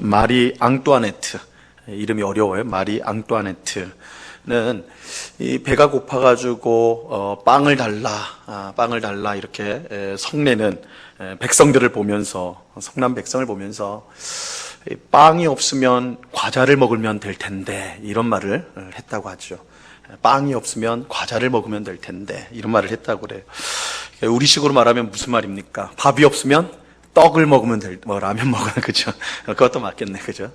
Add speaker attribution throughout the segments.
Speaker 1: 마리 앙뚜아네트, 이름이 어려워요. 마리 앙뚜아네트는 이 배가 고파가지고 빵을 달라 이렇게 성내는 백성들을 보면서, 성난 백성을 보면서 빵이 없으면 과자를 먹으면 될 텐데 이런 말을 했다고 하죠. 빵이 없으면 과자를 먹으면 될 텐데 이런 말을 했다고 그래요. 우리식으로 말하면 무슨 말입니까? 밥이 없으면 떡을 먹으면 라면 먹으면, 그죠? 그것도 맞겠네, 그죠?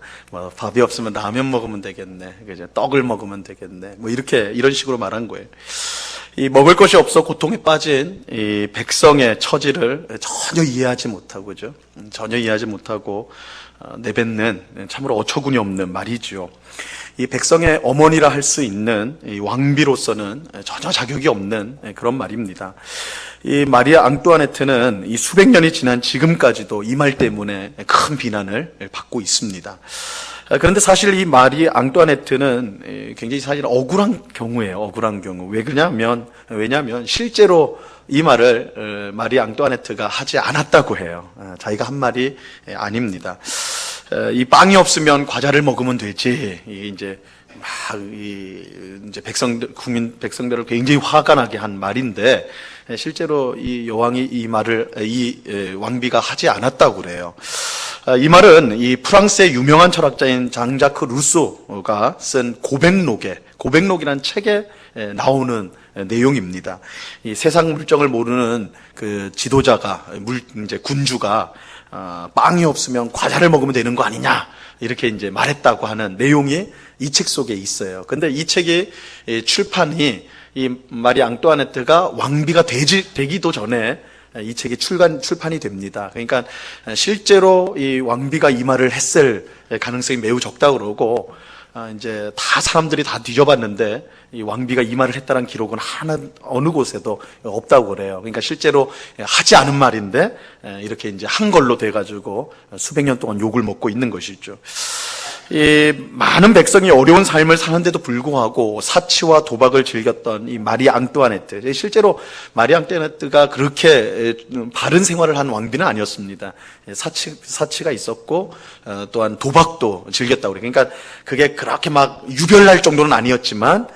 Speaker 1: 밥이 없으면 라면 먹으면 되겠네, 그죠? 떡을 먹으면 되겠네. 이런 식으로 말한 거예요. 이 먹을 것이 없어 고통에 빠진 이 백성의 처지를 전혀 이해하지 못하고, 그죠? 전혀 이해하지 못하고, 내뱉는 참으로 어처구니 없는 말이죠. 이 백성의 어머니라 할 수 있는 이 왕비로서는 전혀 자격이 없는 그런 말입니다. 이 마리아 앙뚜아네트는 이 수백 년이 지난 지금까지도 이 말 때문에 큰 비난을 받고 있습니다. 그런데 사실 이 마리 앙뚜아네트는 굉장히 사실 억울한 경우예요. 억울한 경우. 왜냐하면 실제로 이 말을 마리 앙뚜아네트가 하지 않았다고 해요. 자기가 한 말이 아닙니다. 이 빵이 없으면 과자를 먹으면 되지. 이제 백성들을 굉장히 화가 나게 한 말인데, 실제로 이 여왕이 이 말을, 왕비가 하지 않았다고 그래요. 이 말은 이 프랑스의 유명한 철학자인 장자크 루소가 쓴 고백록이라는 책에 나오는 내용입니다. 이 세상 물정을 모르는 그 지도자가, 이제 군주가 빵이 없으면 과자를 먹으면 되는 거 아니냐, 이렇게 이제 말했다고 하는 내용이 이 책 속에 있어요. 근데 이 책이 출판이 이 마리 앙뚜아네트가 왕비가 되기도 전에 이 책이 출판이 됩니다. 그러니까 실제로 이 왕비가 이 말을 했을 가능성이 매우 적다고 그러고, 이제 사람들이 다 뒤져봤는데 이 왕비가 이 말을 했다는 기록은 어느 곳에도 없다고 그래요. 그러니까 실제로 하지 않은 말인데 이렇게 이제 한 걸로 돼가지고 수백 년 동안 욕을 먹고 있는 것이죠. 이 많은 백성이 어려운 삶을 사는데도 불구하고 사치와 도박을 즐겼던 이 마리 앙뚜아네트, 실제로 마리 앙뚜아네트가 그렇게 바른 생활을 한 왕비는 아니었습니다. 사치가 있었고 또한 도박도 즐겼다고 그래요. 그러니까 그게 그렇게 막 유별날 정도는 아니었지만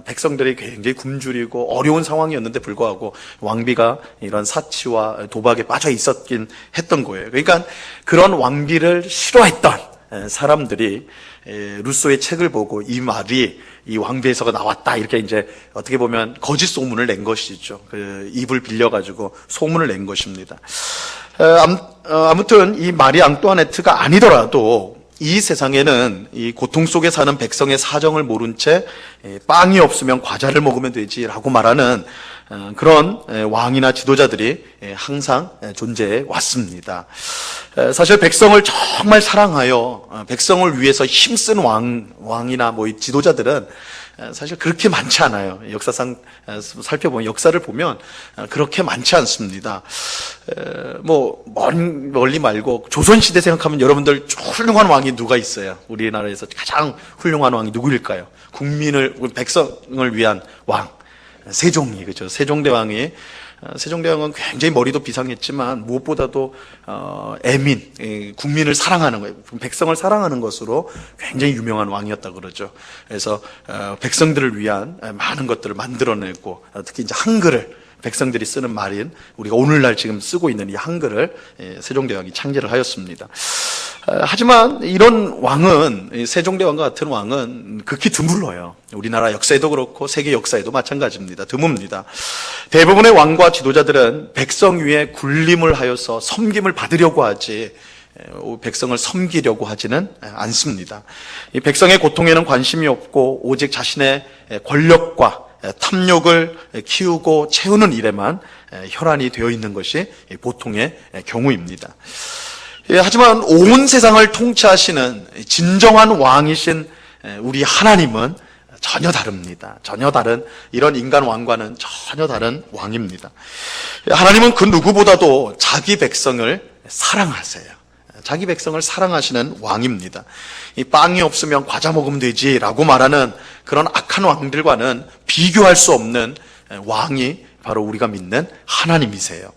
Speaker 1: 백성들이 굉장히 굶주리고 어려운 상황이었는데 불구하고 왕비가 이런 사치와 도박에 빠져 있었긴 했던 거예요. 그러니까 그런 왕비를 싫어했던 사람들이 루소의 책을 보고 이 말이 이 왕비에서가 나왔다, 이렇게 이제 어떻게 보면 거짓 소문을 낸 것이죠. 그 입을 빌려가지고 소문을 낸 것입니다. 아무튼 이 마리 앙뚜아네트가 아니더라도 이 세상에는 이 고통 속에 사는 백성의 사정을 모른 채 빵이 없으면 과자를 먹으면 되지라고 말하는 그런 왕이나 지도자들이 항상 존재해 왔습니다. 사실 백성을 정말 사랑하여 백성을 위해서 힘쓴 왕이나 지도자들은 사실 그렇게 많지 않아요. 역사상 살펴보면, 역사를 보면 그렇게 많지 않습니다. 멀리 말고 조선시대 생각하면 여러분들 훌륭한 왕이 누가 있어요? 우리나라에서 가장 훌륭한 왕이 누구일까요? 백성을 위한 왕, 세종이, 그죠? 세종대왕은 굉장히 머리도 비상했지만 무엇보다도 국민을 사랑하는 거예요. 백성을 사랑하는 것으로 굉장히 유명한 왕이었다고 그러죠. 그래서 백성들을 위한 많은 것들을 만들어내고, 특히 이제 한글을, 백성들이 쓰는 말인 우리가 오늘날 지금 쓰고 있는 이 한글을 세종대왕이 창제를 하였습니다. 하지만 이런 왕은, 세종대왕과 같은 왕은 극히 드물어요. 우리나라 역사에도 그렇고 세계 역사에도 마찬가지입니다. 드뭅니다. 대부분의 왕과 지도자들은 백성 위에 군림을 하여서 섬김을 받으려고 하지, 백성을 섬기려고 하지는 않습니다. 이 백성의 고통에는 관심이 없고 오직 자신의 권력과 탐욕을 키우고 채우는 일에만 혈안이 되어 있는 것이 보통의 경우입니다. 하지만 온 세상을 통치하시는 진정한 왕이신 우리 하나님은 전혀 다릅니다. 전혀 다른, 이런 인간 왕과는 전혀 다른 왕입니다. 하나님은 그 누구보다도 자기 백성을 사랑하세요. 자기 백성을 사랑하시는 왕입니다. 이 빵이 없으면 과자 먹으면 되지라고 말하는 그런 악한 왕들과는 비교할 수 없는 왕이 바로 우리가 믿는 하나님이세요.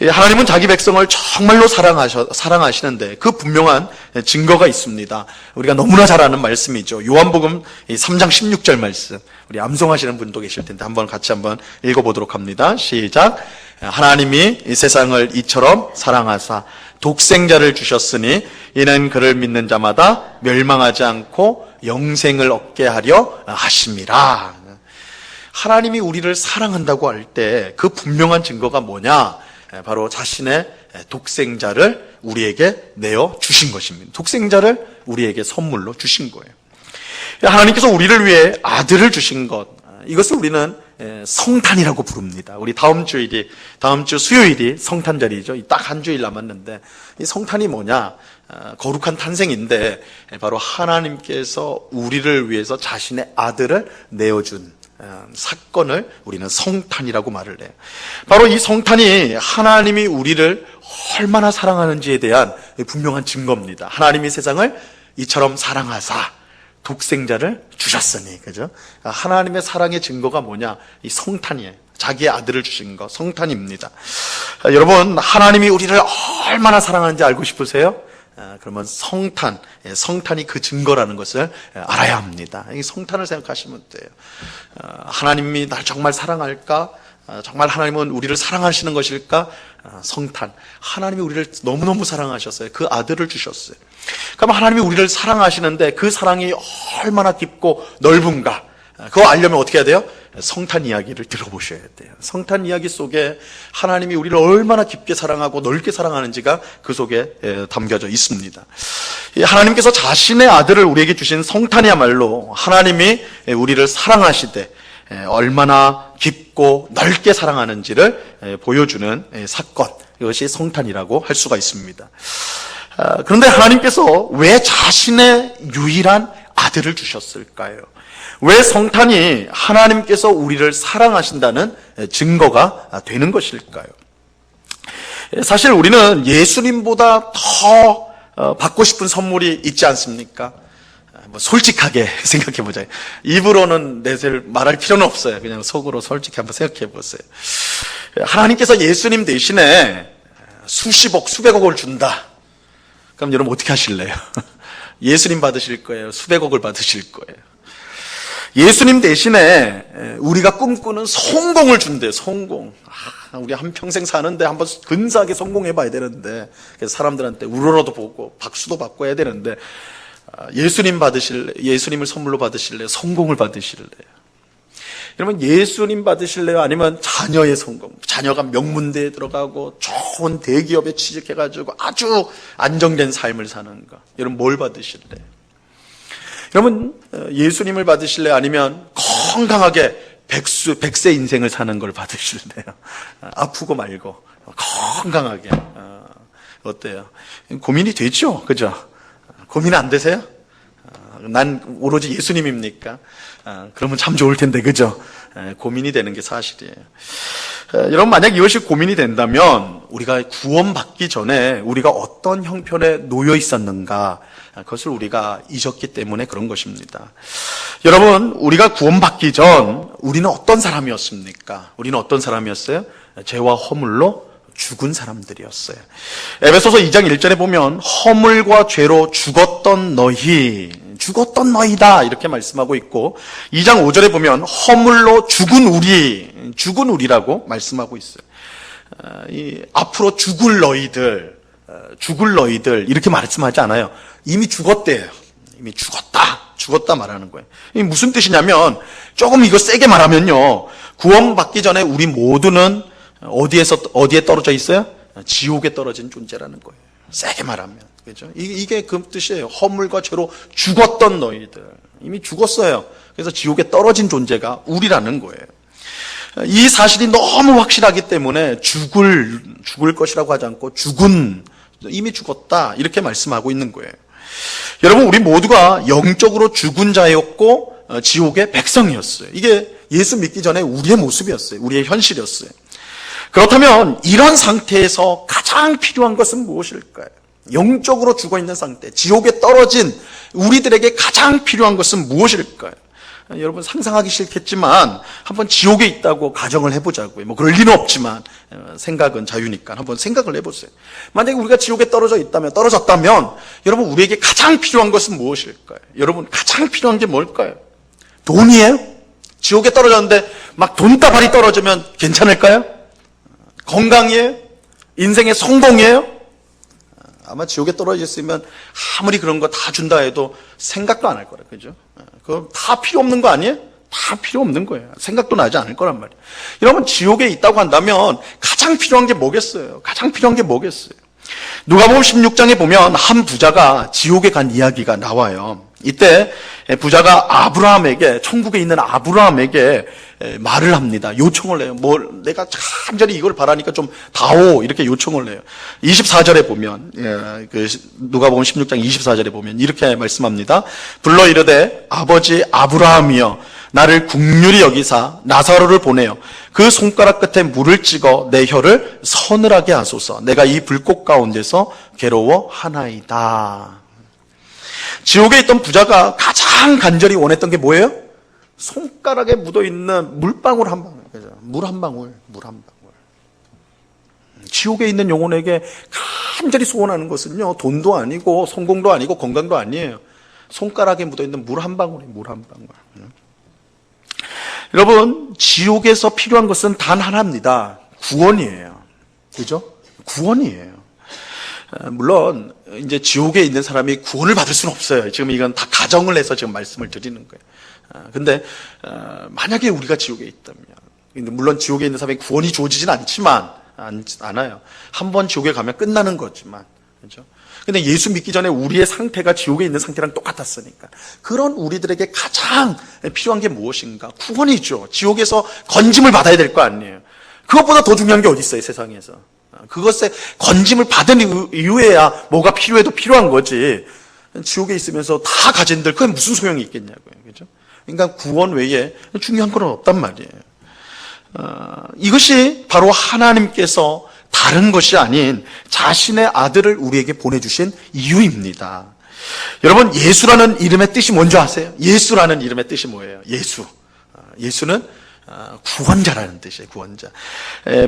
Speaker 1: 하나님은 자기 백성을 정말로 사랑하시는데 그 분명한 증거가 있습니다. 우리가 너무나 잘 아는 말씀이죠. 요한복음 3장 16절 말씀. 우리 암송하시는 분도 계실 텐데 같이 한번 읽어보도록 합니다. 시작. 하나님이 이 세상을 이처럼 사랑하사 독생자를 주셨으니 이는 그를 믿는 자마다 멸망하지 않고 영생을 얻게 하려 하심이라. 하나님이 우리를 사랑한다고 할 때 그 분명한 증거가 뭐냐? 바로 자신의 독생자를 우리에게 내어 주신 것입니다. 독생자를 우리에게 선물로 주신 거예요. 하나님께서 우리를 위해 아들을 주신 것, 이것을 우리는 성탄이라고 부릅니다. 우리 다음 주 수요일이 성탄절이죠. 딱 한 주일 남았는데 이 성탄이 뭐냐? 거룩한 탄생인데 바로 하나님께서 우리를 위해서 자신의 아들을 내어준 사건을 우리는 성탄이라고 말을 해요. 바로 이 성탄이 하나님이 우리를 얼마나 사랑하는지에 대한 분명한 증거입니다. 하나님이 세상을 이처럼 사랑하사 독생자를 주셨으니, 그죠? 하나님의 사랑의 증거가 뭐냐? 이 성탄이에요. 자기의 아들을 주신 것, 성탄입니다. 여러분, 하나님이 우리를 얼마나 사랑하는지 알고 싶으세요? 그러면 성탄이 그 증거라는 것을 알아야 합니다. 이 성탄을 생각하시면 돼요. 하나님이 날 정말 사랑할까? 정말 하나님은 우리를 사랑하시는 것일까? 성탄. 하나님이 우리를 너무너무 사랑하셨어요. 그 아들을 주셨어요. 그럼 하나님이 우리를 사랑하시는데 그 사랑이 얼마나 깊고 넓은가? 그거 알려면 어떻게 해야 돼요? 성탄 이야기를 들어보셔야 돼요. 성탄 이야기 속에 하나님이 우리를 얼마나 깊게 사랑하고 넓게 사랑하는지가 그 속에 담겨져 있습니다. 하나님께서 자신의 아들을 우리에게 주신 성탄이야말로 하나님이 우리를 사랑하시되 얼마나 깊고 넓게 사랑하는지를 보여주는 사건, 이것이 성탄이라고 할 수가 있습니다. 그런데 하나님께서 왜 자신의 유일한 아들을 주셨을까요? 왜 성탄이 하나님께서 우리를 사랑하신다는 증거가 되는 것일까요? 사실 우리는 예수님보다 더 받고 싶은 선물이 있지 않습니까? 솔직하게 생각해보자. 입으로는 말할 필요는 없어요. 그냥 속으로 솔직히 한번 생각해보세요. 하나님께서 예수님 대신에 수십억, 수백억을 준다. 그럼 여러분 어떻게 하실래요? 예수님 받으실 거예요? 수백억을 받으실 거예요? 예수님 대신에 우리가 꿈꾸는 성공을 준대요. 성공. 우리 한평생 사는데 한번 근사하게 성공해봐야 되는데, 그래서 사람들한테 우러러도 보고 박수도 받고 해야 되는데, 예수님을 선물로 받으실래요? 성공을 받으실래요? 여러분, 예수님 받으실래요? 아니면 자녀의 성공? 자녀가 명문대에 들어가고 좋은 대기업에 취직해가지고 아주 안정된 삶을 사는 거. 여러분, 뭘 받으실래요? 여러분, 예수님을 받으실래요? 아니면 건강하게 100세 인생을 사는 걸 받으실래요? 아프고 말고 건강하게. 어때요? 고민이 되죠? 그죠? 고민 안 되세요? 난 오로지 예수님입니까? 그러면 참 좋을 텐데, 그죠? 고민이 되는 게 사실이에요. 여러분, 만약 이것이 고민이 된다면 우리가 구원받기 전에 우리가 어떤 형편에 놓여 있었는가, 그것을 우리가 잊었기 때문에 그런 것입니다. 여러분, 우리가 구원받기 전 우리는 어떤 사람이었습니까? 우리는 어떤 사람이었어요? 죄와 허물로 죽은 사람들이었어요. 에베소서 2장 1절에 보면 허물과 죄로 죽었던 너희다 이렇게 말씀하고 있고, 2장 5절에 보면 허물로 죽은 우리라고 말씀하고 있어요. 앞으로 죽을 너희들 이렇게 말씀하지 않아요. 이미 죽었대요. 이미 죽었다 말하는 거예요. 이게 무슨 뜻이냐면, 조금 이거 세게 말하면요, 구원받기 전에 우리 모두는 어디에 떨어져 있어요? 지옥에 떨어진 존재라는 거예요. 세게 말하면. 그죠? 이게 그 뜻이에요. 허물과 죄로 죽었던 너희들. 이미 죽었어요. 그래서 지옥에 떨어진 존재가 우리라는 거예요. 이 사실이 너무 확실하기 때문에 죽을 것이라고 하지 않고 이미 죽었다. 이렇게 말씀하고 있는 거예요. 여러분, 우리 모두가 영적으로 죽은 자였고, 지옥의 백성이었어요. 이게 예수 믿기 전에 우리의 모습이었어요. 우리의 현실이었어요. 그렇다면 이런 상태에서 가장 필요한 것은 무엇일까요? 영적으로 죽어있는 상태, 지옥에 떨어진 우리들에게 가장 필요한 것은 무엇일까요? 여러분 상상하기 싫겠지만 한번 지옥에 있다고 가정을 해보자고요. 뭐 그럴 리는 없지만 생각은 자유니까 한번 생각을 해보세요. 만약에 우리가 지옥에 떨어졌다면 여러분 우리에게 가장 필요한 것은 무엇일까요? 여러분 가장 필요한 게 뭘까요? 돈이에요? 지옥에 떨어졌는데 막 돈다발이 떨어지면 괜찮을까요? 건강이에요? 인생의 성공이에요? 아마 지옥에 떨어졌으면 아무리 그런 거 다 준다 해도 생각도 안 할 거라, 그죠? 그거 다 필요 없는 거 아니에요? 다 필요 없는 거예요. 생각도 나지 않을 거란 말이에요. 여러분, 지옥에 있다고 한다면 가장 필요한 게 뭐겠어요? 가장 필요한 게 뭐겠어요? 누가복음 16장에 보면 한 부자가 지옥에 간 이야기가 나와요. 이때 부자가 아브라함에게, 천국에 있는 아브라함에게 말을 합니다. 요청을 해요. 내가 간절히 이걸 바라니까 좀 다오, 이렇게 요청을 해요. 24절에 보면, 누가복음 16장 24절에 보면 이렇게 말씀합니다. 불러 이르되 아버지 아브라함이여 나를 긍휼히 여기사 나사로를 보내어 그 손가락 끝에 물을 찍어 내 혀를 서늘하게 하소서. 내가 이 불꽃 가운데서 괴로워하나이다. 지옥에 있던 부자가 가장 간절히 원했던 게 뭐예요? 손가락에 묻어있는 물방울 한 방울. 물 한 방울. 지옥에 있는 영혼에게 간절히 소원하는 것은요, 돈도 아니고 성공도 아니고 건강도 아니에요. 손가락에 묻어있는 물 한 방울이 물 한 방울. 여러분, 지옥에서 필요한 것은 단 하나입니다. 구원이에요. 그죠? 구원이에요. 물론 이제 지옥에 있는 사람이 구원을 받을 수는 없어요. 지금 이건 다 가정을 해서 지금 말씀을 드리는 거예요. 근데 만약에 우리가 지옥에 있다면, 물론 지옥에 있는 사람이 구원이 주어지진 않아요. 한 번 지옥에 가면 끝나는 거지만, 그렇죠? 근데 예수 믿기 전에 우리의 상태가 지옥에 있는 상태랑 똑같았으니까 그런 우리들에게 가장 필요한 게 무엇인가? 구원이죠. 지옥에서 건짐을 받아야 될 거 아니에요. 그것보다 더 중요한 게 어디 있어요, 세상에서. 그것에 건짐을 받은 이후에야 뭐가 필요해도 필요한 거지. 지옥에 있으면서 다 가진들 그게 무슨 소용이 있겠냐고요. 그죠? 그러니까 구원 외에 중요한 건 없단 말이에요. 이것이 바로 하나님께서 다른 것이 아닌 자신의 아들을 우리에게 보내주신 이유입니다. 여러분, 예수라는 이름의 뜻이 뭔지 아세요? 예수라는 이름의 뜻이 뭐예요? 예수는 구원자라는 뜻이에요. 구원자.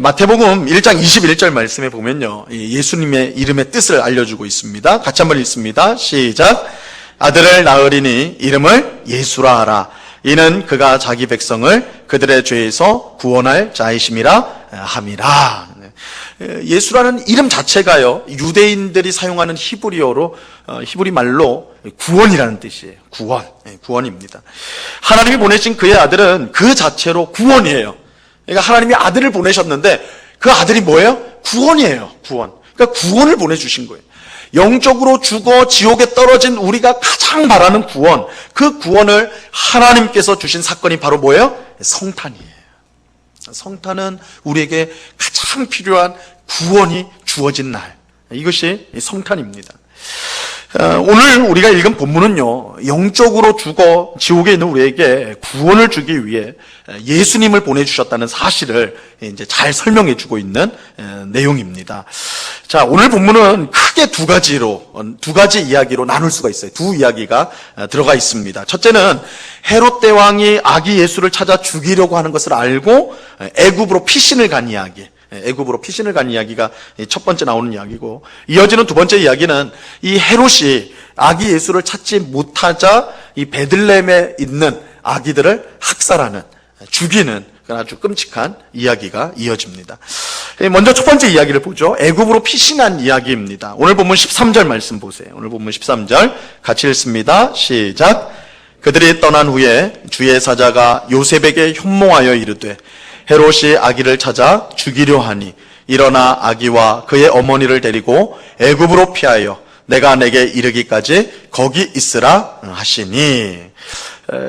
Speaker 1: 마태복음 1장 21절 말씀에 보면요, 예수님의 이름의 뜻을 알려주고 있습니다. 같이 한번 읽습니다. 시작. 아들을 낳으리니 이름을 예수라 하라. 이는 그가 자기 백성을 그들의 죄에서 구원할 자이심이라 함이라. 예수라는 이름 자체가요, 유대인들이 사용하는 히브리 말로 구원이라는 뜻이에요. 구원입니다. 하나님이 보내신 그의 아들은 그 자체로 구원이에요. 그러니까 하나님이 아들을 보내셨는데 그 아들이 뭐예요? 구원이에요. 구원. 그러니까 구원을 보내주신 거예요. 영적으로 죽어 지옥에 떨어진 우리가 가장 바라는 구원, 그 구원을 하나님께서 주신 사건이 바로 뭐예요? 성탄이에요. 성탄은 우리에게 가장 필요한 구원이 주어진 날, 이것이 성탄입니다. 오늘 우리가 읽은 본문은요, 영적으로 죽어 지옥에 있는 우리에게 구원을 주기 위해 예수님을 보내주셨다는 사실을 이제 잘 설명해 주고 있는 내용입니다. 자, 오늘 본문은 크게 두 가지 이야기로 나눌 수가 있어요. 두 이야기가 들어가 있습니다. 첫째는 헤롯 대왕이 아기 예수를 찾아 죽이려고 하는 것을 알고 애굽으로 피신을 간 이야기. 애굽으로 피신을 간 이야기가 첫 번째 나오는 이야기고, 이어지는 두 번째 이야기는 이 헤롯이 아기 예수를 찾지 못하자 이 베들레헴에 있는 아기들을 학살하는, 죽이는 아주 끔찍한 이야기가 이어집니다. 먼저 첫 번째 이야기를 보죠. 애굽으로 피신한 이야기입니다. 오늘 본문 13절 말씀 보세요. 오늘 본문 13절 같이 읽습니다. 시작. 그들이 떠난 후에 주의 사자가 요셉에게 현몽하여 이르되 헤롯이 아기를 찾아 죽이려 하니 일어나 아기와 그의 어머니를 데리고 애굽으로 피하여 내가 내게 이르기까지 거기 있으라 하시니.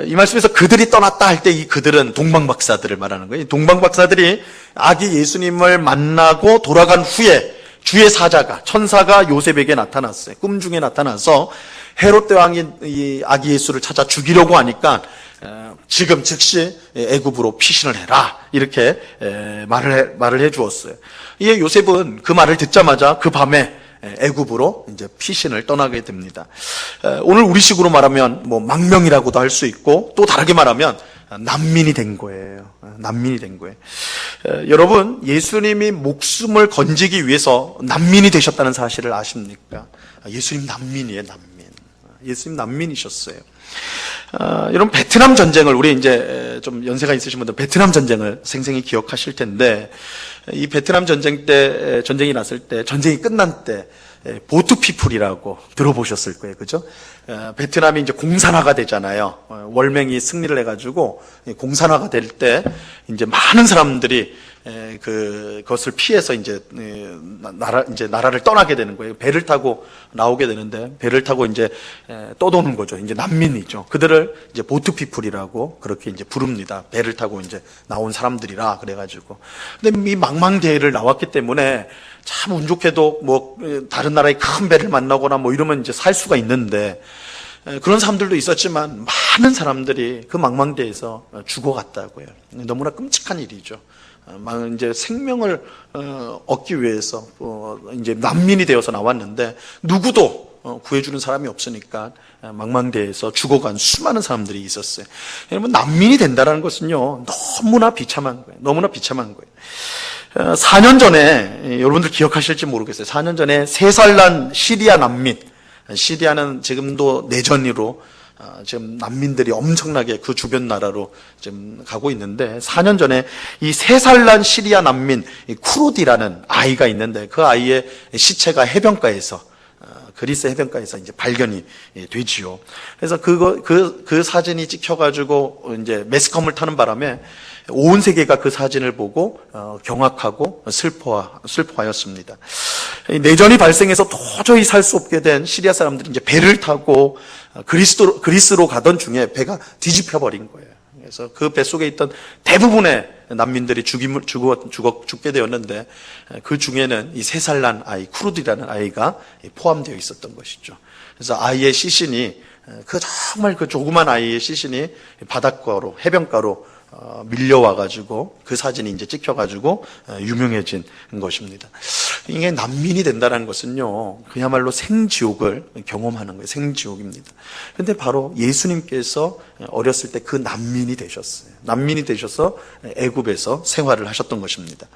Speaker 1: 이 말씀에서 그들이 떠났다 할 때 이 그들은 동방박사들을 말하는 거예요. 동방박사들이 아기 예수님을 만나고 돌아간 후에 주의 사자가, 천사가 요셉에게 나타났어요. 꿈 중에 나타나서 헤롯 대왕이 이 아기 예수를 찾아 죽이려고 하니까 지금 즉시 애굽으로 피신을 해라, 이렇게 말을 해 주었어요. 이에 요셉은 그 말을 듣자마자 그 밤에 애굽으로 이제 피신을 떠나게 됩니다. 오늘 우리식으로 말하면 뭐 망명이라고도 할 수 있고, 또 다르게 말하면 난민이 된 거예요. 난민이 된 거예요. 여러분, 예수님이 목숨을 건지기 위해서 난민이 되셨다는 사실을 아십니까? 예수님 난민이에요, 난민. 예수님 난민이셨어요. 여러분, 베트남 전쟁을, 우리 이제 좀 연세가 있으신 분들 베트남 전쟁을 생생히 기억하실 텐데, 이 베트남 전쟁 때, 전쟁이 났을 때, 전쟁이 끝난 때, 보트 피플이라고 들어보셨을 거예요. 그죠? 베트남이 이제 공산화가 되잖아요. 월맹이 승리를 해가지고 공산화가 될 때 이제 많은 사람들이 그것을 피해서 이제 나라를 떠나게 되는 거예요. 배를 타고 나오게 되는데, 배를 타고 이제 떠도는 거죠. 이제 난민이죠. 그들을 이제 보트 피플이라고 그렇게 이제 부릅니다. 배를 타고 이제 나온 사람들이라 그래가지고. 근데 이 망망대해를 나왔기 때문에 참 운 좋게도 뭐 다른 나라의 큰 배를 만나거나 뭐 이러면 이제 살 수가 있는데, 그런 사람들도 있었지만 많은 사람들이 그 망망대해에서 죽어갔다고요. 너무나 끔찍한 일이죠. 이제 생명을 얻기 위해서 이제 난민이 되어서 나왔는데, 누구도 구해주는 사람이 없으니까 망망대해에서 죽어간 수많은 사람들이 있었어요. 여러분, 난민이 된다는 것은요, 너무나 비참한 거예요. 너무나 비참한 거예요. 4년 전에, 여러분들 기억하실지 모르겠어요. 4년 전에 3살 난 시리아 난민, 시리아는 지금도 내전으로 지금 난민들이 엄청나게 그 주변 나라로 지금 가고 있는데, 4년 전에 이 3살 난 시리아 난민 쿠르디라는 아이가 있는데, 그 아이의 시체가 해변가에서, 그리스 해변가에서 이제 발견이 되지요. 그래서 그 사진이 찍혀가지고 이제 매스컴을 타는 바람에 온 세계가 그 사진을 보고 경악하고 슬퍼하였습니다. 내전이 발생해서 도저히 살 수 없게 된 시리아 사람들이 이제 배를 타고 그리스로 가던 중에 배가 뒤집혀 버린 거예요. 그래서 그 배 속에 있던 대부분의 난민들이 죽게 되었는데, 그 중에는 이 3살 난 아이 쿠르디라는 아이가 포함되어 있었던 것이죠. 그래서 아이의 시신이, 정말 그 조그만 아이의 시신이 바닷가로, 해변가로 밀려와가지고 그 사진이 이제 찍혀가지고 유명해진 것입니다. 이게 난민이 된다는 것은요, 그야말로 생지옥을 경험하는 거예요. 생지옥입니다. 그런데 바로 예수님께서 어렸을 때 그 난민이 되셨어요. 난민이 되셔서 애굽에서 생활을 하셨던 것입니다.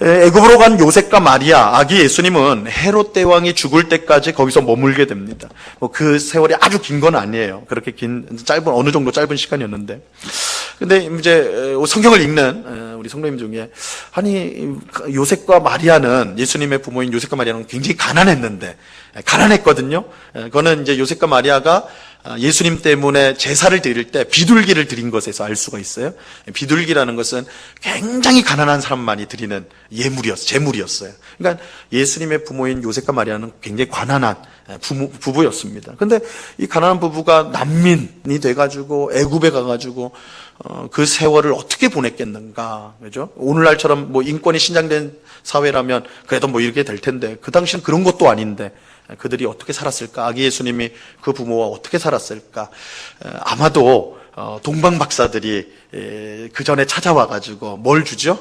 Speaker 1: 애굽으로 간 요셉과 마리아, 아기 예수님은 헤롯 대왕이 죽을 때까지 거기서 머물게 됩니다. 그 세월이 아주 긴 건 아니에요. 그렇게 어느 정도 짧은 시간이었는데. 근데 이제 성경을 읽는 우리 성도님 중에, 아니, 요셉과 마리아는, 예수님의 부모인 요셉과 마리아는 굉장히 가난했거든요. 그거는 이제 요셉과 마리아가 예수님 때문에 제사를 드릴 때 비둘기를 드린 것에서 알 수가 있어요. 비둘기라는 것은 굉장히 가난한 사람만이 드리는 제물이었어요. 그러니까 예수님의 부모인 요셉과 마리아는 굉장히 가난한 부부였습니다. 근데 이 가난한 부부가 난민이 돼가지고 애굽에 가가지고 그 세월을 어떻게 보냈겠는가, 그죠? 오늘날처럼 뭐 인권이 신장된 사회라면 그래도 뭐 이렇게 될 텐데, 그 당시는 그런 것도 아닌데 그들이 어떻게 살았을까? 아기 예수님이 그 부모와 어떻게 살았을까? 아마도 동방 박사들이 그 전에 찾아와가지고 뭘 주죠?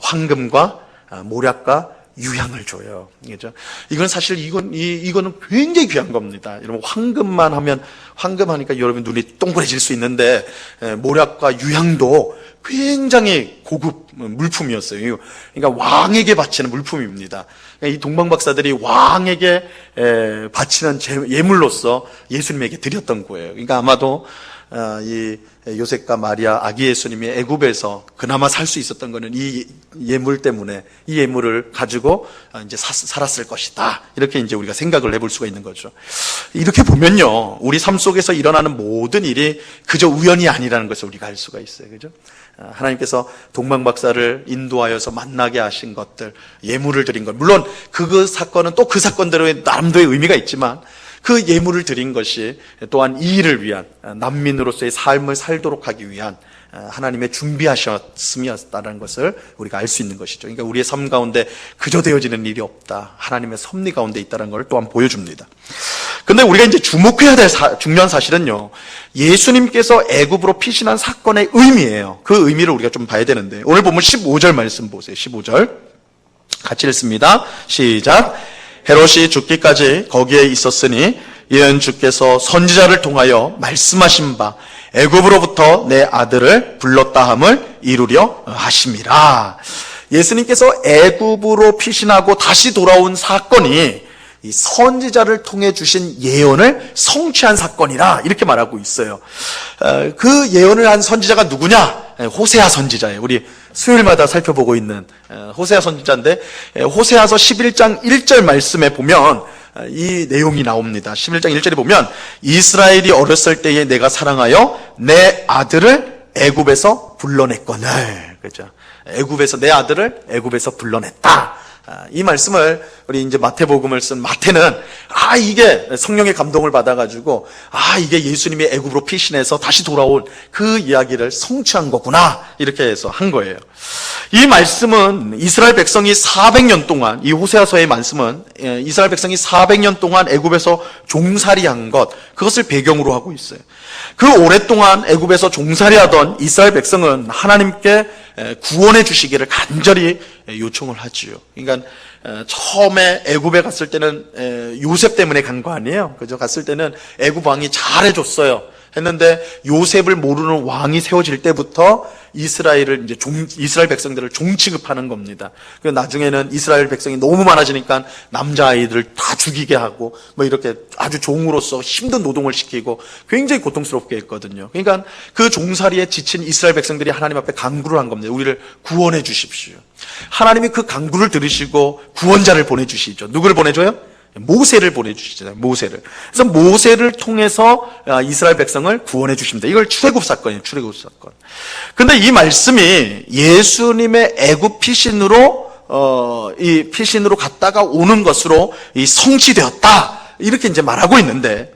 Speaker 1: 황금과 모략과 유향을 줘요. 그죠? 이건 사실 이거는 굉장히 귀한 겁니다. 여러분, 황금 하니까 여러분 눈이 동그래질 수 있는데, 모략과 유향도 굉장히 고급 물품이었어요. 그러니까 왕에게 바치는 물품입니다. 이 동방 박사들이 왕에게 바치는 예물로서 예수님에게 드렸던 거예요. 그러니까 아마도 이 요셉과 마리아, 아기 예수님이 애굽에서 그나마 살 수 있었던 것은 이 예물 때문에, 이 예물을 가지고 이제 살았을 것이다. 이렇게 이제 우리가 생각을 해볼 수가 있는 거죠. 이렇게 보면요, 우리 삶 속에서 일어나는 모든 일이 그저 우연이 아니라는 것을 우리가 알 수가 있어요. 그죠? 하나님께서 동방 박사를 인도하여서 만나게 하신 것들, 예물을 드린 것, 물론 그 사건은 또 그 사건대로의 나름대로의 의미가 있지만, 그 예물을 드린 것이 또한 이 일을 위한, 난민으로서의 삶을 살도록 하기 위한 하나님의 준비하셨음이었다는 것을 우리가 알 수 있는 것이죠. 그러니까 우리의 삶 가운데 그저 되어지는 일이 없다, 하나님의 섭리 가운데 있다는 것을 또한 보여줍니다. 근데 우리가 이제 주목해야 될 중요한 사실은요, 예수님께서 애굽으로 피신한 사건의 의미예요. 그 의미를 우리가 좀 봐야 되는데, 오늘 보면 15절 말씀 보세요. 15절 같이 읽습니다. 시작. 헤롯이 죽기까지 거기에 있었으니 이는 주께서 선지자를 통하여 말씀하신 바 애굽으로부터 내 아들을 불렀다 함을 이루려 하심이라. 예수님께서 애굽으로 피신하고 다시 돌아온 사건이 이 선지자를 통해 주신 예언을 성취한 사건이라 이렇게 말하고 있어요. 그 예언을 한 선지자가 누구냐? 호세아 선지자예요. 우리 수요일마다 살펴보고 있는 호세아 선지자인데, 호세아서 11장 1절 말씀에 보면 이 내용이 나옵니다. 11장 1절에 보면 이스라엘이 어렸을 때에 내가 사랑하여 내 아들을 애굽에서 불러냈거늘. 그죠? 애굽에서 내 아들을 애굽에서 불러냈다. 이 말씀을 우리 이제 마태복음을 쓴 마태는 이게 성령의 감동을 받아가지고 이게 예수님이 애굽으로 피신해서 다시 돌아온 그 이야기를 성취한 거구나 이렇게 해서 한 거예요. 이 말씀은 이스라엘 백성이 400년 동안, 이 호세아서의 말씀은 이스라엘 백성이 400년 동안 애굽에서 종살이한 것, 그것을 배경으로 하고 있어요. 그 오랫동안 애굽에서 종살이하던 이스라엘 백성은 하나님께 구원해 주시기를 간절히 요청을 하지요. 그러니까 처음에 애굽에 갔을 때는 요셉 때문에 간 거 아니에요. 그죠? 갔을 때는 애굽 왕이 잘해줬어요. 했는데 요셉을 모르는 왕이 세워질 때부터 이스라엘 백성들을 종 취급하는 겁니다. 그 나중에는 이스라엘 백성이 너무 많아지니까 남자아이들을 다 죽이게 하고 이렇게 아주 종으로서 힘든 노동을 시키고 굉장히 고통스럽게 했거든요. 그러니까 그 종살이에 지친 이스라엘 백성들이 하나님 앞에 간구를 한 겁니다. 우리를 구원해 주십시오. 하나님이 그 간구를 들으시고 구원자를 보내주시죠. 누구를 보내줘요? 모세를 보내주시잖아요. 모세를. 그래서 모세를 통해서 이스라엘 백성을 구원해 주십니다. 이걸 출애굽 사건이에요. 출애굽 사건. 근데 이 말씀이 예수님의 애굽 피신으로 이 피신으로 갔다가 오는 것으로 이 성취되었다. 이렇게 이제 말하고 있는데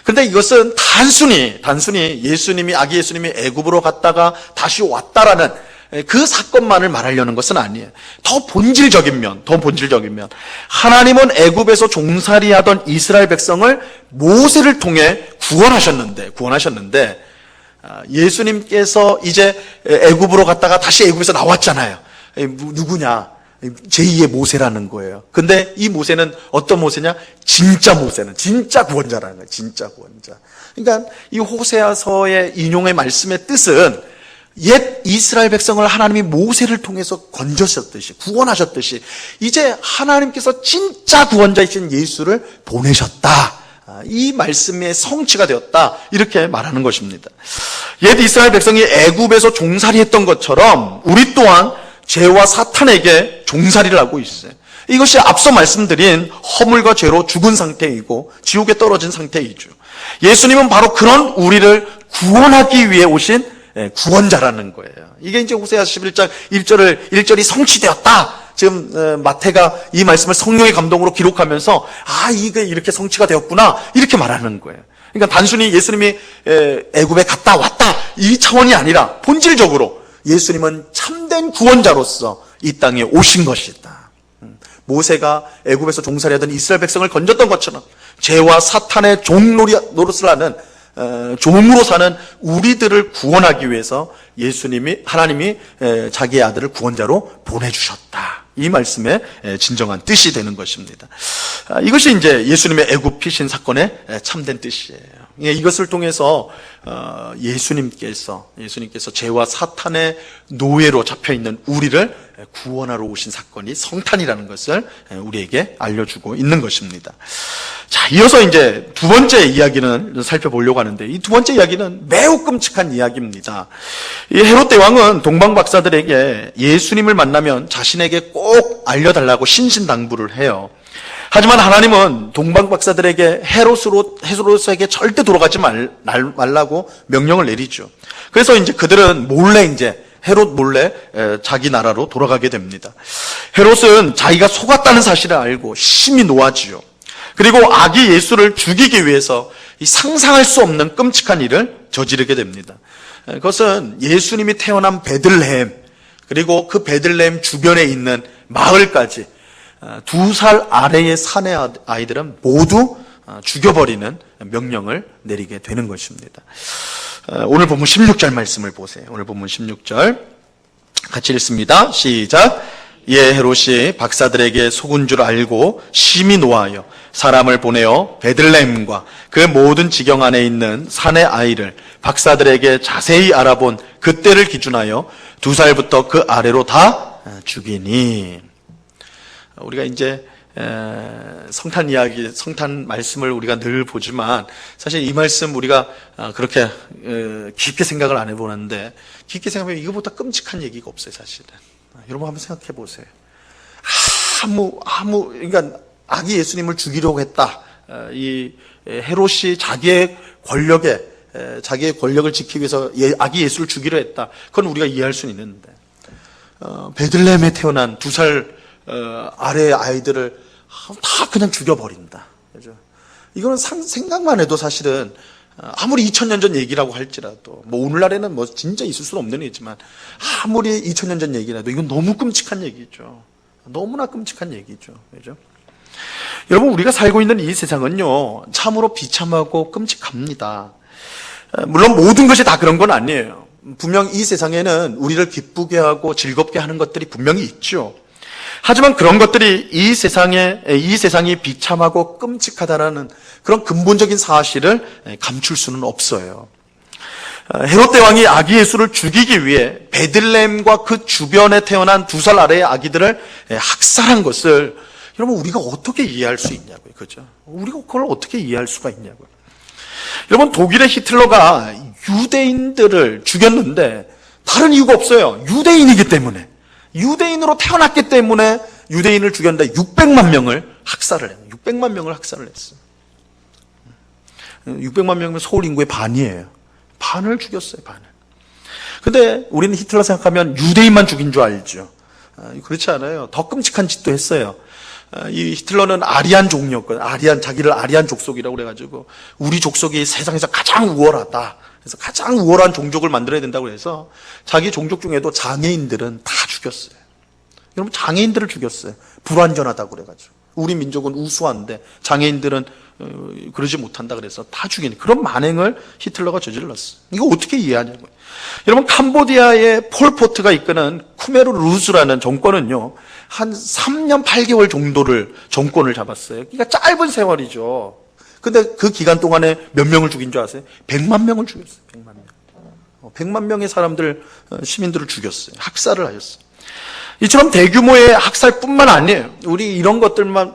Speaker 1: 근데 이것은 단순히 아기 예수님이 애굽으로 갔다가 다시 왔다라는 그 사건만을 말하려는 것은 아니에요. 더 본질적인 면. 하나님은 애굽에서 종살이하던 이스라엘 백성을 모세를 통해 구원하셨는데 예수님께서 이제 애굽으로 갔다가 다시 애굽에서 나왔잖아요. 누구냐? 제2의 모세라는 거예요. 근데 이 모세는 어떤 모세냐? 진짜 모세는 진짜 구원자라는 거예요. 진짜 구원자. 그러니까 이 호세아서의 인용의 말씀의 뜻은 옛 이스라엘 백성을 하나님이 모세를 통해서 건져셨듯이, 구원하셨듯이 이제 하나님께서 진짜 구원자이신 예수를 보내셨다. 이 말씀의 성취가 되었다. 이렇게 말하는 것입니다. 옛 이스라엘 백성이 애굽에서 종살이했던 것처럼 우리 또한 죄와 사탄에게 종살이를 하고 있어요. 이것이 앞서 말씀드린 허물과 죄로 죽은 상태이고 지옥에 떨어진 상태이죠. 예수님은 바로 그런 우리를 구원하기 위해 오신 구원자라는 거예요. 이게 이제 호세아서 11장 1절이 성취되었다. 지금 마태가 이 말씀을 성령의 감동으로 기록하면서 이게 이렇게 성취가 되었구나 이렇게 말하는 거예요. 그러니까 단순히 예수님이 애굽에 갔다 왔다 이 차원이 아니라 본질적으로 예수님은 참된 구원자로서 이 땅에 오신 것이다. 모세가 애굽에서 종살이하던 이스라엘 백성을 건졌던 것처럼 죄와 사탄의 종노릇을 하는 종으로 사는 우리들을 구원하기 위해서 하나님이 자기의 아들을 구원자로 보내주셨다. 이 말씀의 진정한 뜻이 되는 것입니다. 이것이 이제 예수님의 애굽 피신 사건의 참된 뜻이에요. 이것을 통해서 예수님께서 죄와 사탄의 노예로 잡혀있는 우리를 구원하러 오신 사건이 성탄이라는 것을 우리에게 알려주고 있는 것입니다. 자, 이어서 이제 두 번째 이야기는 살펴보려고 하는데 이 두 번째 이야기는 매우 끔찍한 이야기입니다. 이 헤롯 대왕은 동방 박사들에게 예수님을 만나면 자신에게 꼭 알려달라고 신신당부를 해요. 하지만 하나님은 동방 박사들에게 헤롯에게 절대 돌아가지 말라고 명령을 내리죠. 그래서 이제 그들은 헤롯 몰래 자기 나라로 돌아가게 됩니다. 헤롯은 자기가 속았다는 사실을 알고 심히 노하지요. 그리고 아기 예수를 죽이기 위해서 상상할 수 없는 끔찍한 일을 저지르게 됩니다. 그것은 예수님이 태어난 베들레헴, 그리고 그 베들레헴 주변에 있는 마을까지 2살 아래의 사내 아이들은 모두 죽여버리는 명령을 내리게 되는 것입니다. 오늘 본문 16절 말씀을 보세요. 오늘 본문 16절 같이 읽습니다. 시작. 이에 헤롯이 박사들에게 속은 줄 알고 심히 노하여 사람을 보내어 베들레헴과 그 모든 지경 안에 있는 산의 아이를 박사들에게 자세히 알아본 그때를 기준하여 2살부터 그 아래로 다 죽이니. 우리가 이제 성탄 이야기, 성탄 말씀을 우리가 늘 보지만 사실 이 말씀 우리가 그렇게 깊게 생각을 안 해보는데, 깊게 생각하면 이거보다 끔찍한 얘기가 없어요, 사실은. 여러분 한번 생각해 보세요. 그러니까 아기 예수님을 죽이려고 했다. 이 헤롯이 자기의 권력을 지키기 위해서 아기 예수를 죽이려 했다. 그건 우리가 이해할 수는 있는데, 베들레헴에 태어난 2살 아래의 아이들을 다 그냥 죽여버린다. 그죠? 이거는 생각만 해도 사실은 아무리 2000년 전 얘기라고 할지라도, 뭐 오늘날에는 뭐 진짜 있을 수는 없는 얘기지만 아무리 2000년 전 얘기라도 이건 너무 끔찍한 얘기죠. 너무나 끔찍한 얘기죠. 그죠? 여러분, 우리가 살고 있는 이 세상은요, 참으로 비참하고 끔찍합니다. 물론 모든 것이 다 그런 건 아니에요. 분명 이 세상에는 우리를 기쁘게 하고 즐겁게 하는 것들이 분명히 있죠. 하지만 그런 것들이 이 세상이 비참하고 끔찍하다라는 그런 근본적인 사실을 감출 수는 없어요. 헤롯 대왕이 아기 예수를 죽이기 위해 베들레헴과 그 주변에 태어난 2살 아래의 아기들을 학살한 것을 여러분 우리가 어떻게 이해할 수 있냐고요. 그죠? 우리가 그걸 어떻게 이해할 수가 있냐고요. 여러분, 독일의 히틀러가 유대인들을 죽였는데 다른 이유가 없어요. 유대인이기 때문에. 유대인으로 태어났기 때문에 유대인을 죽였는데 600만 명을 학살을 해요. 600만 명을 학살을 했어요. 600만 명이면 서울 인구의 반이에요. 반을 죽였어요, 반을. 근데 우리는 히틀러 생각하면 유대인만 죽인 줄 알죠. 그렇지 않아요. 더 끔찍한 짓도 했어요. 이 히틀러는 아리안 종이었거든요. 자기를 아리안 족속이라고 그래가지고 우리 족속이 세상에서 가장 우월하다. 그래서 가장 우월한 종족을 만들어야 된다고 해서 자기 종족 중에도 장애인들은 다 죽였어요. 여러분, 장애인들을 죽였어요. 불완전하다고 그래가지고. 우리 민족은 우수한데 장애인들은 그러지 못한다 그래서 다 죽이는 그런 만행을 히틀러가 저질렀어요. 이거 어떻게 이해하냐고요. 여러분, 캄보디아의 폴포트가 이끄는 쿠메르 루즈라는 정권은요, 한 3년 8개월 정도를 정권을 잡았어요. 그러니까 짧은 세월이죠. 근데 그 기간 동안에 몇 명을 죽인 줄 아세요? 100만 명을 죽였어요. 100만 명. 100만 명의 시민들을 죽였어요. 학살을 하셨어요. 이처럼 대규모의 학살뿐만 아니에요. 우리 이것만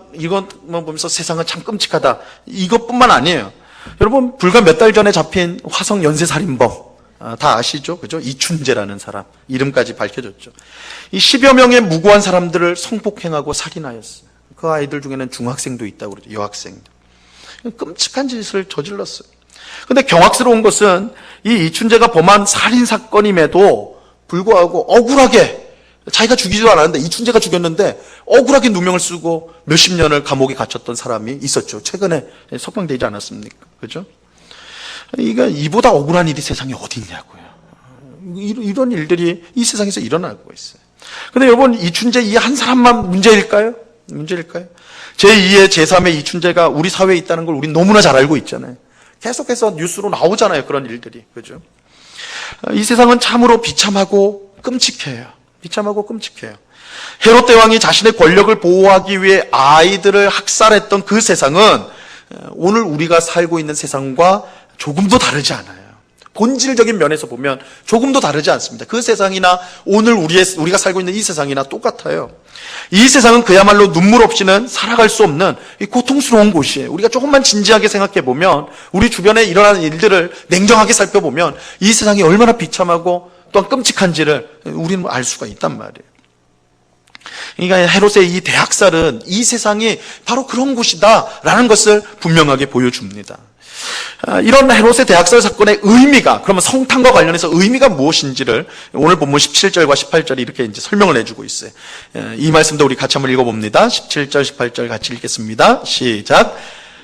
Speaker 1: 보면서 세상은 참 끔찍하다. 이것뿐만 아니에요. 여러분, 불과 몇 달 전에 잡힌 화성 연쇄살인범, 다 아시죠? 그죠? 이춘재라는 사람. 이름까지 밝혀졌죠. 이 10여 명의 무고한 사람들을 성폭행하고 살인하였어요. 그 아이들 중에는 중학생도 있다고 그러죠. 여학생도. 끔찍한 짓을 저질렀어요. 근데 경악스러운 것은 이 이춘재가 범한 살인사건임에도 불구하고 억울하게, 자기가 죽이지도 않았는데 이춘재가 죽였는데 억울하게 누명을 쓰고 몇십 년을 감옥에 갇혔던 사람이 있었죠. 최근에 석방되지 않았습니까? 그죠? 이보다 억울한 일이 세상에 어디 있냐고요. 이런 일들이 이 세상에서 일어나고 있어요. 근데 여러분, 이춘재 이 한 사람만 문제일까요? 제2의 제3의 이춘재가 우리 사회에 있다는 걸 우린 너무나 잘 알고 있잖아요. 계속해서 뉴스로 나오잖아요. 그런 일들이. 그죠? 이 세상은 참으로 비참하고 끔찍해요. 헤롯 대왕이 자신의 권력을 보호하기 위해 아이들을 학살했던 그 세상은 오늘 우리가 살고 있는 세상과 조금도 다르지 않아요. 본질적인 면에서 보면 조금도 다르지 않습니다. 그 세상이나 오늘 우리가 살고 있는 이 세상이나 똑같아요. 이 세상은 그야말로 눈물 없이는 살아갈 수 없는 고통스러운 곳이에요. 우리가 조금만 진지하게 생각해 보면, 우리 주변에 일어나는 일들을 냉정하게 살펴보면 이 세상이 얼마나 비참하고 또한 끔찍한지를 우리는 알 수가 있단 말이에요. 그러니까 헤롯의 이 대학살은 이 세상이 바로 그런 곳이다라는 것을 분명하게 보여줍니다. 이런 헤롯의 대학살 사건의 의미가, 그러면 성탄과 관련해서 의미가 무엇인지를 오늘 본문 17절과 18절이 이렇게 이제 설명을 해주고 있어요. 이 말씀도 우리 같이 한번 읽어봅니다. 17절, 18절 같이 읽겠습니다. 시작.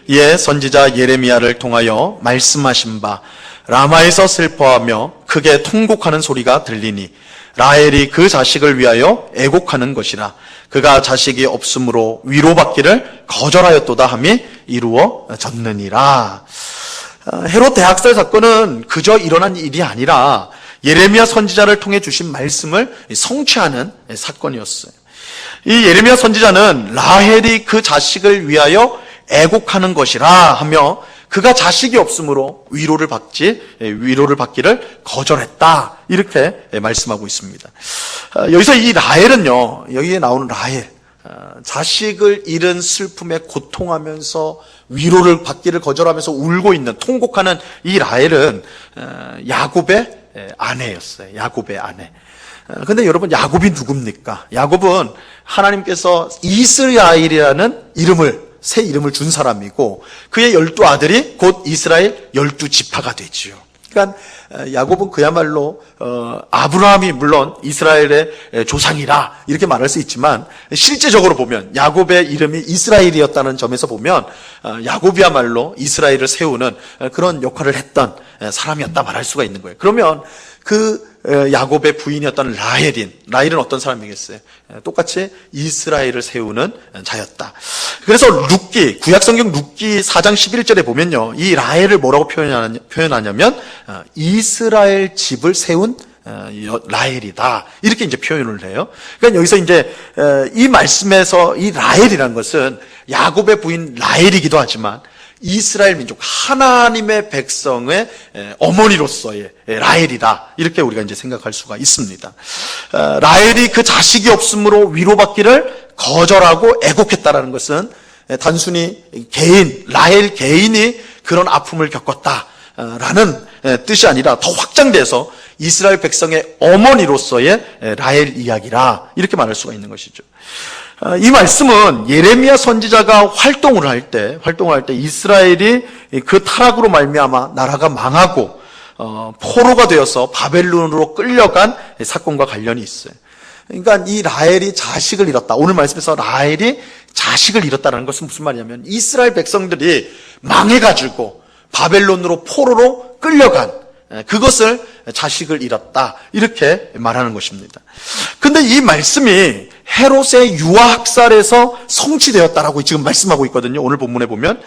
Speaker 1: 이에 선지자 예레미야를 통하여 말씀하신 바 라마에서 슬퍼하며 크게 통곡하는 소리가 들리니 라헬이 그 자식을 위하여 애곡하는 것이라. 그가 자식이 없으므로 위로받기를 거절하였도다 함이 이루어졌느니라. 헤롯 대학살 사건은 그저 일어난 일이 아니라 예레미야 선지자를 통해 주신 말씀을 성취하는 사건이었어요. 이 예레미야 선지자는 라헬이 그 자식을 위하여 애곡하는 것이라 하며 그가 자식이 없으므로 위로를 받기를 거절했다. 이렇게 말씀하고 있습니다. 여기서 이 라헬은요, 여기에 나오는 라헬, 자식을 잃은 슬픔에 고통하면서 위로를 받기를 거절하면서 울고 있는, 통곡하는 이 라헬은 야곱의 아내였어요. 야곱의 아내. 근데 여러분, 야곱이 누굽니까? 야곱은 하나님께서 이스라엘이라는 새 이름을 준 사람이고, 그의 12아들이 곧 이스라엘 12지파가 되지요. 그러니까 야곱은 그야말로 아브라함이 물론 이스라엘의 조상이라 이렇게 말할 수 있지만, 실제적으로 보면 야곱의 이름이 이스라엘이었다는 점에서 보면 야곱이야말로 이스라엘을 세우는 그런 역할을 했던 사람이었다 말할 수가 있는 거예요. 그러면 그 야곱의 부인이었던 라헬은 어떤 사람이겠어요? 똑같이 이스라엘을 세우는 자였다. 그래서 구약성경 룻기 4장 11절에 보면요, 이 라헬을 뭐라고 표현하냐면 이스라엘 집을 세운 라헬이다, 이렇게 이제 표현을 해요. 그러니까 여기서 이제 이 말씀에서 이 라헬이라는 것은 야곱의 부인 라헬이기도 하지만 이스라엘 민족, 하나님의 백성의 어머니로서의 라헬이다, 이렇게 우리가 이제 생각할 수가 있습니다. 라헬이 그 자식이 없으므로 위로받기를 거절하고 애곡했다라는 것은 단순히 라헬 개인이 그런 아픔을 겪었다라는 뜻이 아니라 더 확장돼서 이스라엘 백성의 어머니로서의 라헬 이야기라, 이렇게 말할 수가 있는 것이죠. 이 말씀은 예레미야 선지자가 활동을 할 때 이스라엘이 그 타락으로 말미암아 나라가 망하고 포로가 되어서 바벨론으로 끌려간 사건과 관련이 있어요. 그러니까 이 라헬이 자식을 잃었다. 오늘 말씀에서 라헬이 자식을 잃었다는 것은 무슨 말이냐면, 이스라엘 백성들이 망해가지고 바벨론으로 포로로 끌려간 그것을 자식을 잃었다, 이렇게 말하는 것입니다. 근데 이 말씀이 헤롯의 유아학살에서 성취되었다라고 지금 말씀하고 있거든요. 오늘 본문에 보면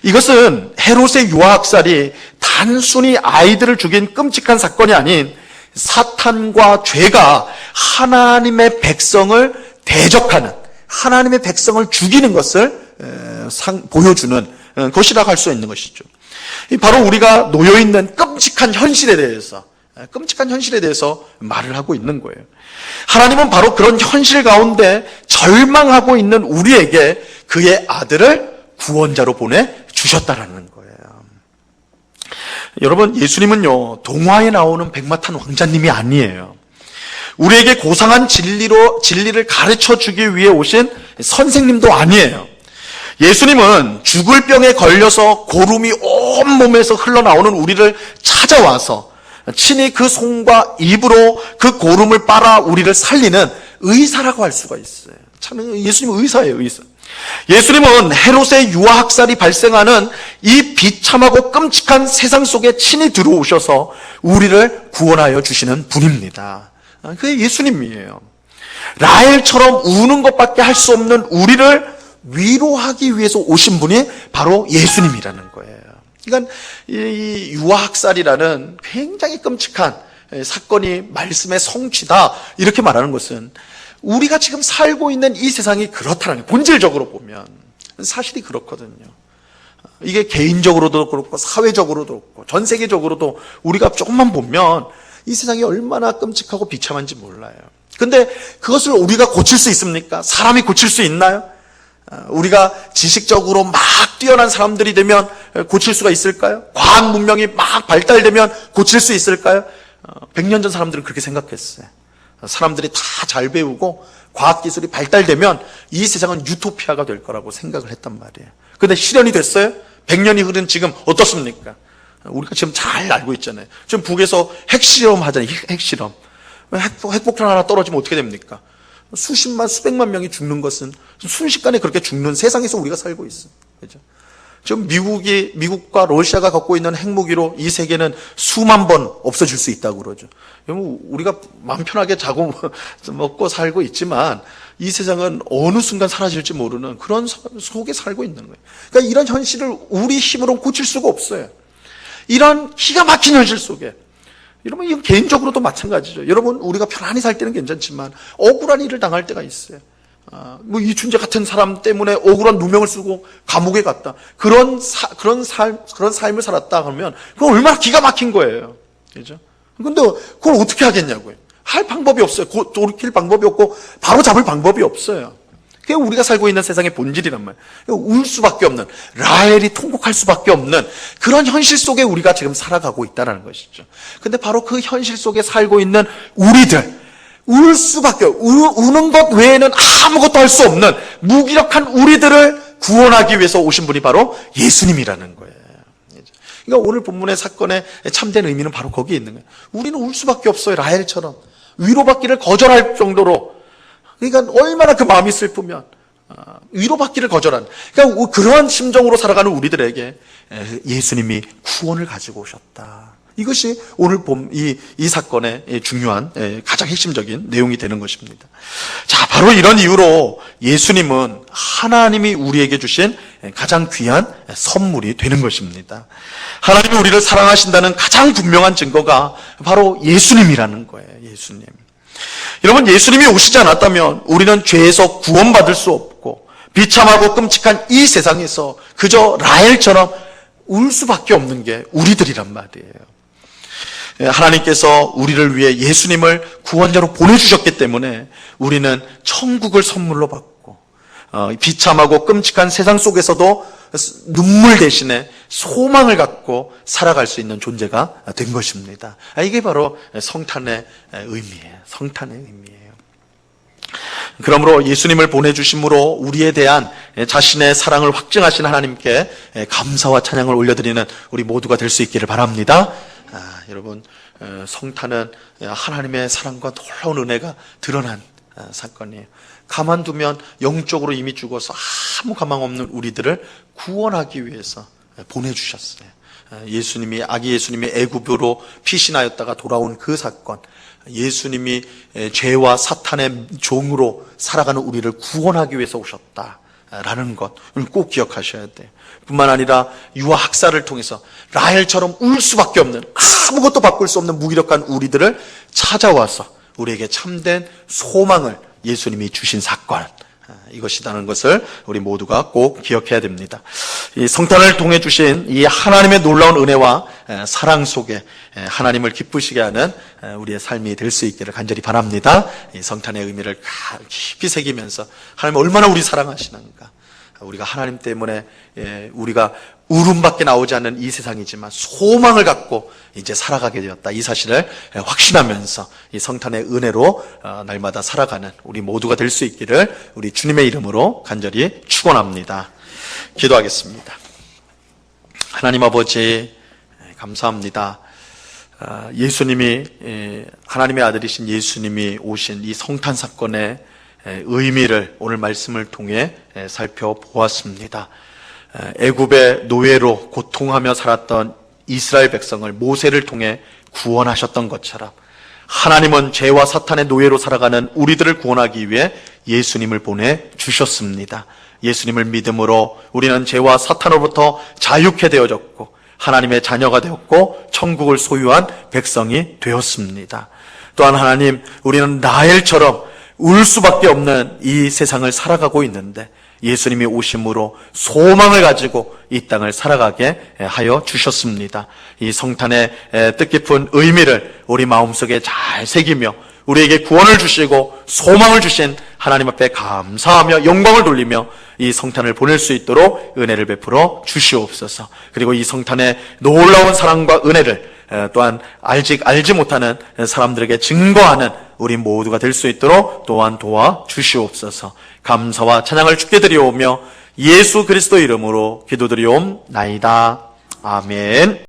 Speaker 1: 이것은 헤롯의 유아학살이 단순히 아이들을 죽인 끔찍한 사건이 아닌 사탄과 죄가 하나님의 백성을 대적하는, 하나님의 백성을 죽이는 것을 보여주는 것이라고 할 수 있는 것이죠. 바로 우리가 놓여있는 끔찍한 현실에 대해서 말을 하고 있는 거예요. 하나님은 바로 그런 현실 가운데 절망하고 있는 우리에게 그의 아들을 구원자로 보내주셨다라는 거예요. 여러분, 예수님은요, 동화에 나오는 백마탄 왕자님이 아니에요. 우리에게 고상한 진리를 가르쳐 주기 위해 오신 선생님도 아니에요. 예수님은 죽을 병에 걸려서 고름이 온 몸에서 흘러나오는 우리를 찾아와서 친히 그 손과 입으로 그 고름을 빨아 우리를 살리는 의사라고 할 수가 있어요. 참, 예수님은 의사예요, 의사. 예수님은 헤롯의 유아학살이 발생하는 이 비참하고 끔찍한 세상 속에 친히 들어오셔서 우리를 구원하여 주시는 분입니다. 그게 예수님이에요. 라헬처럼 우는 것밖에 할 수 없는 우리를 위로하기 위해서 오신 분이 바로 예수님이라는 거예요. 그러니까 이 유아학살이라는 굉장히 끔찍한 사건이 말씀의 성취다, 이렇게 말하는 것은 우리가 지금 살고 있는 이 세상이 그렇다는 거예요. 본질적으로 보면 사실이 그렇거든요. 이게 개인적으로도 그렇고 사회적으로도 그렇고 전 세계적으로도 우리가 조금만 보면 이 세상이 얼마나 끔찍하고 비참한지 몰라요. 근데 그것을 우리가 고칠 수 있습니까? 사람이 고칠 수 있나요? 우리가 지식적으로 막 뛰어난 사람들이 되면 고칠 수가 있을까요? 과학 문명이 막 발달되면 고칠 수 있을까요? 100년 전 사람들은 그렇게 생각했어요. 사람들이 다 잘 배우고 과학기술이 발달되면 이 세상은 유토피아가 될 거라고 생각을 했단 말이에요. 근데 실현이 됐어요? 100년이 흐른 지금 어떻습니까? 우리가 지금 잘 알고 있잖아요. 지금 북에서 핵실험 하잖아요. 핵실험. 핵폭탄 하나 떨어지면 어떻게 됩니까? 수십만, 수백만 명이 죽는 것은 순식간에 그렇게 죽는 세상에서 우리가 살고 있어요. 그죠? 지금 미국과 러시아가 갖고 있는 핵무기로 이 세계는 수만 번 없어질 수 있다고 그러죠. 우리가 마음 편하게 자고 먹고 살고 있지만 이 세상은 어느 순간 사라질지 모르는 그런 속에 살고 있는 거예요. 그러니까 이런 현실을 우리 힘으로 고칠 수가 없어요. 이런 기가 막힌 현실 속에. 여러분, 이건 개인적으로도 마찬가지죠. 여러분, 우리가 편안히 살 때는 괜찮지만 억울한 일을 당할 때가 있어요. 뭐 이춘재 같은 사람 때문에 억울한 누명을 쓰고 감옥에 갔다. 그런 삶을 살았다 그러면 그건 얼마나 기가 막힌 거예요. 그죠? 근데 그걸 어떻게 하겠냐고요. 할 방법이 없어요. 돌이킬 방법이 없고 바로 잡을 방법이 없어요. 그게 우리가 살고 있는 세상의 본질이란 말이에요. 울 수밖에 없는, 라헬이 통곡할 수밖에 없는 그런 현실 속에 우리가 지금 살아가고 있다는 것이죠. 근데 바로 그 현실 속에 살고 있는 우리들, 울 수밖에, 우는 것 외에는 아무것도 할 수 없는 무기력한 우리들을 구원하기 위해서 오신 분이 바로 예수님이라는 거예요. 그러니까 오늘 본문의 사건의 참된 의미는 바로 거기에 있는 거예요. 우리는 울 수밖에 없어요. 라헬처럼 위로받기를 거절할 정도로. 그러니까 얼마나 그 마음이 슬프면 위로받기를 거절한, 그러니까 그러한 심정으로 살아가는 우리들에게 예수님이 구원을 가지고 오셨다. 이것이 오늘 이 사건의 중요한 가장 핵심적인 내용이 되는 것입니다. 자, 바로 이런 이유로 예수님은 하나님이 우리에게 주신 가장 귀한 선물이 되는 것입니다. 하나님이 우리를 사랑하신다는 가장 분명한 증거가 바로 예수님이라는 거예요. 예수님. 여러분, 예수님이 오시지 않았다면 우리는 죄에서 구원받을 수 없고 비참하고 끔찍한 이 세상에서 그저 라헬처럼 울 수밖에 없는 게 우리들이란 말이에요. 하나님께서 우리를 위해 예수님을 구원자로 보내주셨기 때문에 우리는 천국을 선물로 받고 비참하고 끔찍한 세상 속에서도 눈물 대신에 소망을 갖고 살아갈 수 있는 존재가 된 것입니다. 이게 바로 성탄의 의미예요. 성탄의 의미예요. 그러므로 예수님을 보내주심으로 우리에 대한 자신의 사랑을 확증하신 하나님께 감사와 찬양을 올려드리는 우리 모두가 될 수 있기를 바랍니다. 여러분, 성탄은 하나님의 사랑과 놀라운 은혜가 드러난 사건이에요. 가만두면 영적으로 이미 죽어서 아무 가망 없는 우리들을 구원하기 위해서 보내주셨어요. 아기 예수님이 애굽으로 피신하였다가 돌아온 그 사건, 예수님이 죄와 사탄의 종으로 살아가는 우리를 구원하기 위해서 오셨다라는 것을 꼭 기억하셔야 돼요. 뿐만 아니라 유아 학살을 통해서 라헬처럼 울 수밖에 없는, 아무것도 바꿀 수 없는 무기력한 우리들을 찾아와서 우리에게 참된 소망을 예수님이 주신 사건, 이것이라는 것을 우리 모두가 꼭 기억해야 됩니다. 이 성탄을 통해 주신 이 하나님의 놀라운 은혜와 사랑 속에 하나님을 기쁘시게 하는 우리의 삶이 될 수 있기를 간절히 바랍니다. 이 성탄의 의미를 깊이 새기면서 하나님 얼마나 우리 사랑하시는가, 우리가 하나님 때문에 우리가 울음밖에 나오지 않는 이 세상이지만 소망을 갖고 이제 살아가게 되었다, 이 사실을 확신하면서 이 성탄의 은혜로 날마다 살아가는 우리 모두가 될 수 있기를 우리 주님의 이름으로 간절히 축원합니다. 기도하겠습니다. 하나님 아버지, 감사합니다. 예수님이, 하나님의 아들이신 예수님이 오신 이 성탄 사건의 의미를 오늘 말씀을 통해 살펴보았습니다. 애굽의 노예로 고통하며 살았던 이스라엘 백성을 모세를 통해 구원하셨던 것처럼 하나님은 죄와 사탄의 노예로 살아가는 우리들을 구원하기 위해 예수님을 보내주셨습니다. 예수님을 믿음으로 우리는 죄와 사탄으로부터 자유케 되어졌고 하나님의 자녀가 되었고 천국을 소유한 백성이 되었습니다. 또한 하나님, 우리는 라헬처럼 울 수밖에 없는 이 세상을 살아가고 있는데 예수님이 오심으로 소망을 가지고 이 땅을 살아가게 하여 주셨습니다. 이 성탄의 뜻깊은 의미를 우리 마음속에 잘 새기며 우리에게 구원을 주시고 소망을 주신 하나님 앞에 감사하며 영광을 돌리며 이 성탄을 보낼 수 있도록 은혜를 베풀어 주시옵소서. 그리고 이 성탄의 놀라운 사랑과 은혜를 또한 알지 못하는 사람들에게 증거하는 우리 모두가 될 수 있도록 또한 도와주시옵소서. 감사와 찬양을 주께 드리오며 예수 그리스도 이름으로 기도드리옵나이다. 아멘.